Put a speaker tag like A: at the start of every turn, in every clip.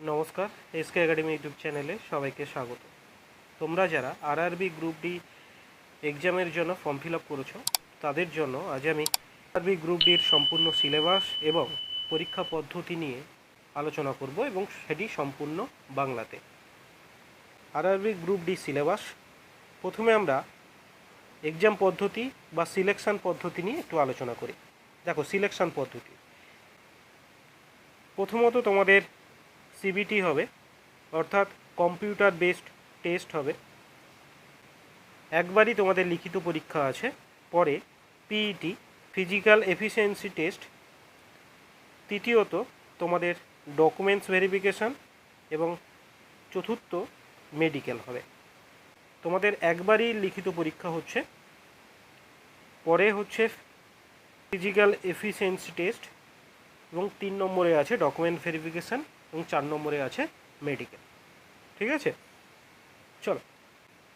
A: নমস্কার, SK academy YouTube চ্যানেলে সবাইকে স্বাগত। তোমরা যারা আরআরবি গ্রুপ ডি এক্সামের জন্য ফর্ম ফিল আপ করেছো তাদের জন্য আজ আমি আরআরবি গ্রুপ ডির সম্পূর্ণ সিলেবাস এবং পরীক্ষা পদ্ধতি নিয়ে আলোচনা করব এবং সেটি সম্পূর্ণ বাংলাতে। আরআরবি গ্রুপ ডি সিলেবাস, প্রথমে আমরা এক্সাম পদ্ধতি বা সিলেকশন পদ্ধতি নিয়ে একটু আলোচনা করি। দেখো, সিলেকশন পদ্ধতি, প্রথমত তোমাদের সিবিটি হবে, অর্থাৎ কম্পিউটার বেসড টেস্ট হবে। একবারই তোমাদের লিখিত পরীক্ষা আছে। পরে পিইটি, ফিজিক্যাল এফিসিয়েন্সি টেস্ট। তৃতীয়ত তোমাদের ডকুমেন্টস ভেরিফিকেশান এবং চতুর্থ মেডিকেল হবে। তোমাদের একবারই লিখিত পরীক্ষা হচ্ছে, পরে হচ্ছে ফিজিক্যাল এফিসিয়েন্সি টেস্ট এবং 3 নম্বরে আছে ডকুমেন্ট ভেরিফিকেশান এবং 4 নম্বরে আছে মেডিকেল। ঠিক আছে, চলো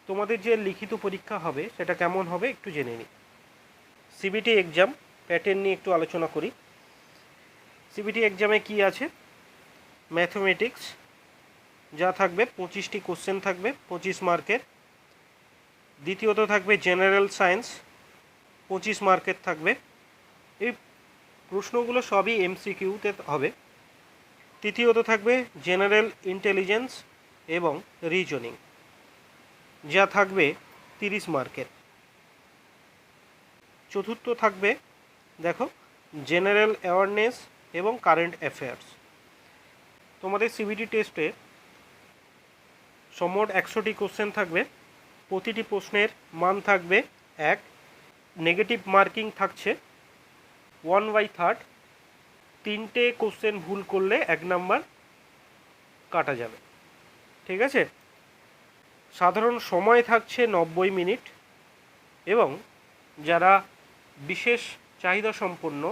A: তোমাদের যে লিখিত পরীক্ষা হবে সেটা কেমন হবে একটু জেনে নিই। সিবিটি এক্সাম প্যাটার্ন নিয়ে একটু আলোচনা করি। সিবিটি এক্সামে কি আছে? ম্যাথমেটিক্স যা থাকবে 25টি কোশ্চেন থাকবে 25 মার্কের। দ্বিতীয়ত থাকবে জেনারেল সায়েন্স, 25 মার্কের থাকবে। এই প্রশ্নগুলো সবই এমসিকিউতে হবে। তৃতীয়ত থাকবে জেনারেল ইন্টেলিজেন্স এবং রিজনিং, যা থাকবে 30 মার্কের। চতুর্থ থাকবে, দেখো, জেনারেল অ্যাওয়ারনেস এবং কারেন্ট অ্যাফেয়ার্স। তোমাদের সিবিটি টেস্টে মোট 100টি কোশ্চেন থাকবে। প্রতিটি প্রশ্নের মান থাকবে 1। নেগেটিভ মার্কিং থাকছে 1/3। 3টে কোশ্চেন ভুল করলে 1 নাম্বার কাটা যাবে। ঠিক আছে, সাধারণ সময় থাকছে 90 মিনিট এবং যারা বিশেষ চাহিদা সম্পন্ন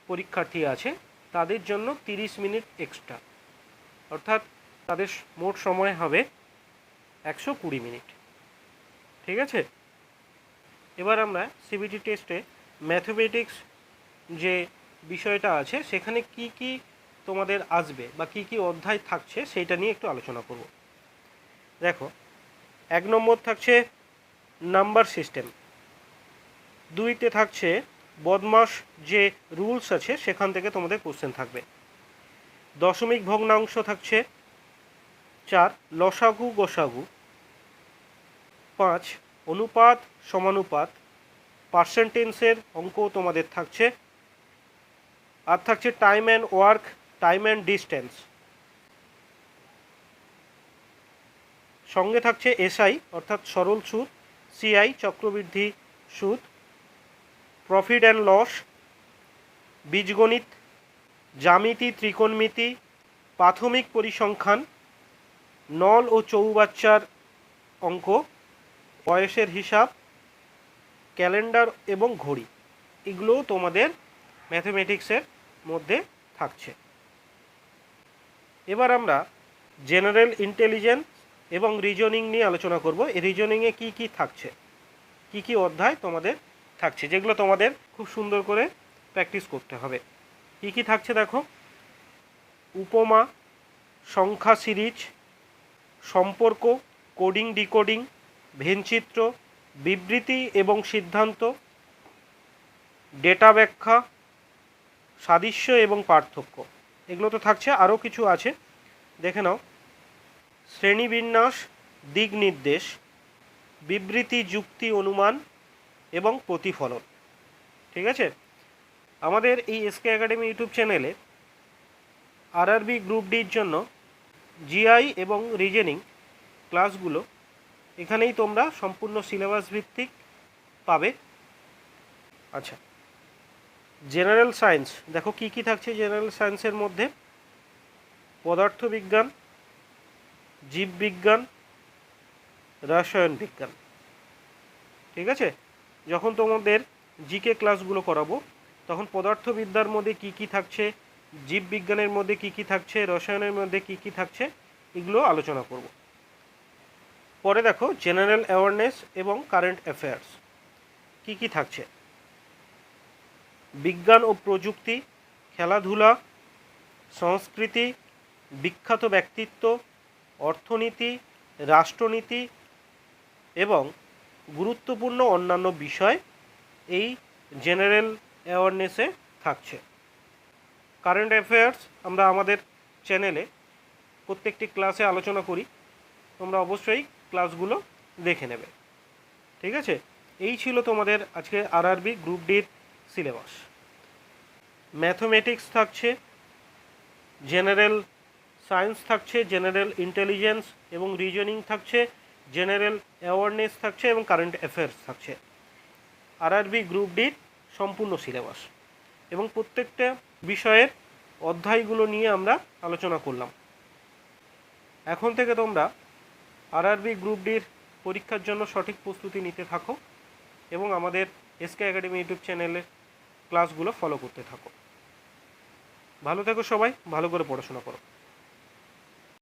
A: পরীক্ষার্থী আছে তাদের জন্য 30 মিনিট এক্সট্রা, অর্থাৎ তাদের মোট সময় হবে 120 মিনিট। ঠিক আছে, এবার আমরা সিবিটি টেস্টে ম্যাথমেটিক্স যে বিষয়টা আছে সেখানে কি কি তোমাদের আসবে বা কি কি অধ্যায় থাকছে সেইটা নিয়ে একটু আলোচনা করব। দেখো, 1 নম্বর থাকছে নাম্বার সিস্টেম। 2তে থাকছে বদমাশ যে রুলস আছে সেখান থেকে তোমাদের কোশ্চেন থাকবে। দশমিক ভগ্নাংশ থাকছে 4। লসাগু গোসাগু 5। অনুপাত সমানুপাত, পার্সেন্টেন্সের অঙ্ক তোমাদের থাকছে। আর থাকছে time and work, time and distance. সঙ্গে থাকছে এসআই অর্থাৎ সরল সুদ, সিআই চক্রবৃদ্ধি সুদ, প্রফিট অ্যান্ড লস, বীজগণিত, জ্যামিতি ত্রিকোণমিতি, প্রাথমিক পরিসংখ্যান, নল ও চৌবাচ্চার অঙ্ক, বয়সের হিসাব, ক্যালেন্ডার এবং ঘড়ি। এগুলোও তোমাদের ম্যাথমেটিক্সের মধ্যে থাকছে। এবার আমরা জেনারেল ইন্টেলিজেন্স এবং রিজনিং নিয়ে আলোচনা করব। এই রিজনিংয়ে কি কি থাকছে, কি কি অধ্যায় তোমাদের থাকছে, যেগুলো তোমাদের খুব সুন্দর করে প্র্যাকটিস করতে হবে। কি কি থাকছে দেখো, উপমা, সংখ্যা সিরিজ, সম্পর্ক, কোডিং ডিকোডিং, ভেনচিত্র, বিবৃতি এবং সিদ্ধান্ত, ডেটা ব্যাখ্যা, সাদৃশ্য এবং পার্থক্য। এগুলো তো থাকছে। আরও কিছু আছে, দেখে নাও। শ্রেণীবিন্যাস, দিক নির্দেশ, বিবৃতি, যুক্তি, অনুমান এবং প্রতিফলন। ঠিক আছে, আমাদের এই এসকে একাডেমি ইউটিউব চ্যানেলে আরআরবি গ্রুপ ডির জন্য জিআই এবং রিজনিং ক্লাসগুলো এখানেই তোমরা সম্পূর্ণ সিলেবাস ভিত্তিক পাবে। আচ্ছা, জেনারেল সায়েন্স দেখো কি কি থাকছে। জেনারেল সায়েন্সের মধ্যে পদার্থবিজ্ঞান, জীববিজ্ঞান, রসায়ন বিজ্ঞান। ঠিক আছে, যখন তোমাদের জিকে ক্লাসগুলো করাবো তখন পদার্থবিদ্যার মধ্যে কি কি থাকছে, জীববিজ্ঞানের মধ্যে কি কি থাকছে, রসায়নের মধ্যে কি কি থাকছে, এগুলো আলোচনা করব। পরে দেখো জেনারেল অ্যাওয়ারনেস এবং কারেন্ট অ্যাফেয়ার্স কি কি থাকছে। বিজ্ঞান ও প্রযুক্তি, খেলাধুলা, সংস্কৃতি, বিখ্যাত ব্যক্তিত্ব, অর্থনীতি, রাষ্ট্রনীতি এবং গুরুত্বপূর্ণ অন্যান্য বিষয় এই জেনারেল অ্যাওয়ারনেসে থাকছে। কারেন্ট অ্যাফেয়ার্স আমরা আমাদের চ্যানেলে প্রত্যেকটি ক্লাসে আলোচনা করি, তোমরা অবশ্যই ক্লাসগুলো দেখে নেবে। ঠিক আছে, এই ছিল তোমাদের আজকে আরআরবি গ্রুপ ডির সিলেবাস। ম্যাথমেটিক্স থাকছে, জেনারেল সায়েন্স থাকছে, জেনারেল ইন্টেলিজেন্স এবং রিজনিং থাকছে, জেনারেল অ্যাওয়ারনেস থাকছে এবং কারেন্ট অ্যাফেয়ার্স থাকছে। আরআরবি গ্রুপ ডির সম্পূর্ণ সিলেবাস এবং প্রত্যেকটা বিষয়ের অধ্যায়গুলো নিয়ে আমরা আলোচনা করলাম। এখন থেকে তোমরা আরআরবি গ্রুপ ডির পরীক্ষার জন্য সঠিক প্রস্তুতি নিতে থাকো এবং আমাদের এসকে একাডেমি ইউটিউব চ্যানেলের ক্লাসগুলো ফলো করতে থাকো। ভালো থেকো সবাই, ভালো করে পড়াশোনা করো।